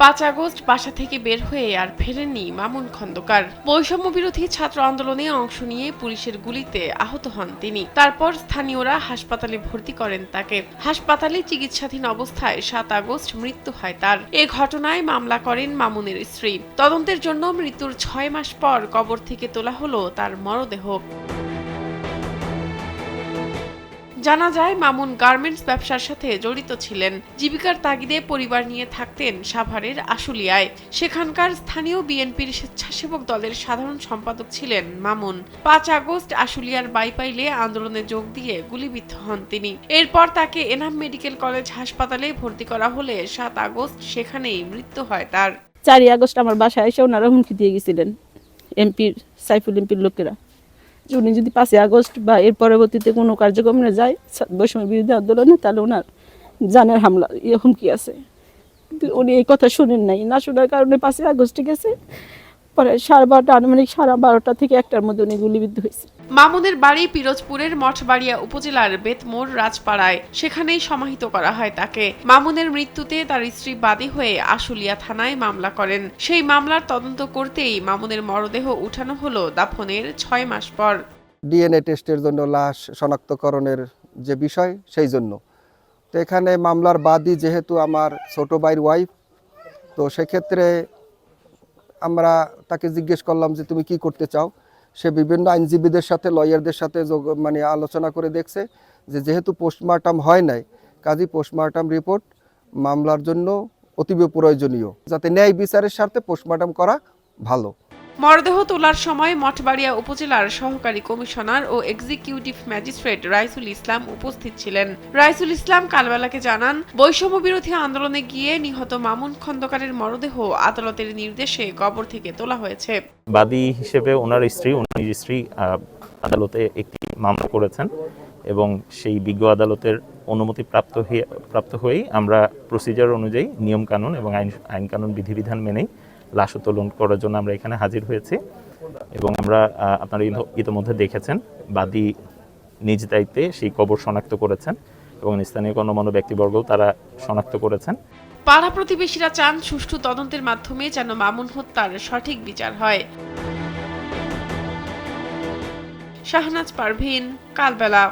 5 August বাসা থেকে বের হয়ে আর ফেরেননি মামুন খন্দকার। বৈষম্য বিরোধী ছাত্র আন্দোলনে অংশ নিয়ে পুলিশের গুলিতে আহত হন তিনি। তারপর স্থানীয়রা হাসপাতালে ভর্তি করেন তাকে। হাসপাতালে চিকিৎসাধীন অবস্থায় 7 আগস্ট মৃত্যু হয় তার। এ ঘটনায় মামলা করেন মামুনের স্ত্রী। তদন্তের জন্য মৃত্যুর 6 মাস পর কবর থেকে তোলা হলো তার মরদেহ। জানা যায়, মামুন গার্মেন্টস ব্যবসার সাথে জড়িত ছিলেন। জীবিকার তাগিদে পরিবার নিয়ে থাকতেন সাভারের আশুলিয়ায়। সেখানকার স্থানীয় বিএনপির স্বেচ্ছাসেবক দলের সাধারণ সম্পাদক ছিলেন মামুন। 5 আগস্ট আশুলিয়ার বাইপাইলে আন্দোলনে যোগ দিয়ে গুলিবিদ্ধ হন তিনি। এরপর তাকে এনাম মেডিকেল কলেজ হাসপাতালে ভর্তি করা হলে 7 আগস্ট সেখানেই মৃত্যু হয় তার। 4 আগস্ট আমার বাসায় এসে ওনারা হুমকি দিয়ে গেছিলেন সাইফুল এমপির লোকেরা। উনি যদি 5 আগস্ট বা এর পরবর্তীতে কোনো কার্যক্রমে যায় বৈষম্য বিরোধী আন্দোলনে, তাহলে ওনার জানের হামলা হুমকি আছে। কিন্তু উনি এই কথা শুনেন নাই, না শোনার কারণে 5 আগস্টে গেছে। পরে 12:30 আনুমানিক 12:30 থেকে 1টার মধ্যে উনি গুলিবিদ্ধ হয়েছে। মামুনের বাড়ি পিরোজপুরের মঠবাড়িয়া উপজেলার বেতমোড় রাজপাড়ায়। সেখানেই সমাহিত করা হয় তাকে। মামুনের মৃত্যুতে তার স্ত্রী বাদী হয়ে আশুলিয়া থানায় মামলা করেন। সেই মামলার তদন্ত করতেই মামুনের মরদেহ উঠানো হলো দাফনের 6 মাস পর। ডিএনএ টেস্টের জন্য লাশ শনাক্তকরণের যে বিষয়, সেই জন্য তো এখানে মামলার বাদী যেহেতু আমার ছোট ভাইয়ের ওয়াইফ, তো সেক্ষেত্রে আমরা তাকে জিজ্ঞেস করলাম যে তুমি কি করতে চাও। সে বিভিন্ন আইনজীবীদের সাথে, লয়ারদের সাথে আলোচনা করে দেখছে যে যেহেতু পোস্টমর্টম হয় নাই, কাজী পোস্টমর্টম রিপোর্ট মামলার জন্য অতীব প্রয়োজনীয়, যাতে ন্যায় বিচারের স্বার্থে পোস্টমর্টম করা ভালো। মরদেহ তোলার সময় মঠবাড়িয়া উপজেলার সহকারী কমিশনার ও এক্সিকিউটিভ ম্যাজিস্ট্রেট রাইসুল ইসলাম উপস্থিত ছিলেন। রাইসুল ইসলাম কালবেলাকে জানান, বৈষম্য বিরোধী আন্দোলনে গিয়ে নিহত মামুন খন্দকারের মরদেহ আদালতের নির্দেশে কবর থেকে তোলা হয়েছে। বাদী হিসেবে ওনার স্ত্রী আদালতে একটি মামলা করেছেন এবং সেই বিজ্ঞ আদালতের অনুমতি প্রাপ্ত হয়েই আমরা প্রসিজার অনুযায়ী নিয়ম কানুন এবং আইন কানুন বিধিবিধান মেনেই লাশ উত্তোলন করার জন্য আমরা এখানে হাজির হয়েছি। এবং আমরা আপনারা ইতিমধ্যে দেখেছেন, বাদী নিজ দায়িত্বে সেই কবর শনাক্ত করেছেন এবং স্থানীয় গণ্যমান্য ব্যক্তিবর্গও তারা শনাক্ত করেছেন। পাড়া প্রতিবেশীরা চান সুষ্ঠু তদন্তের মাধ্যমে যেন মামুন হত্যার সঠিক বিচার হয়। শাহনাজ পারভীন, কালবেলা।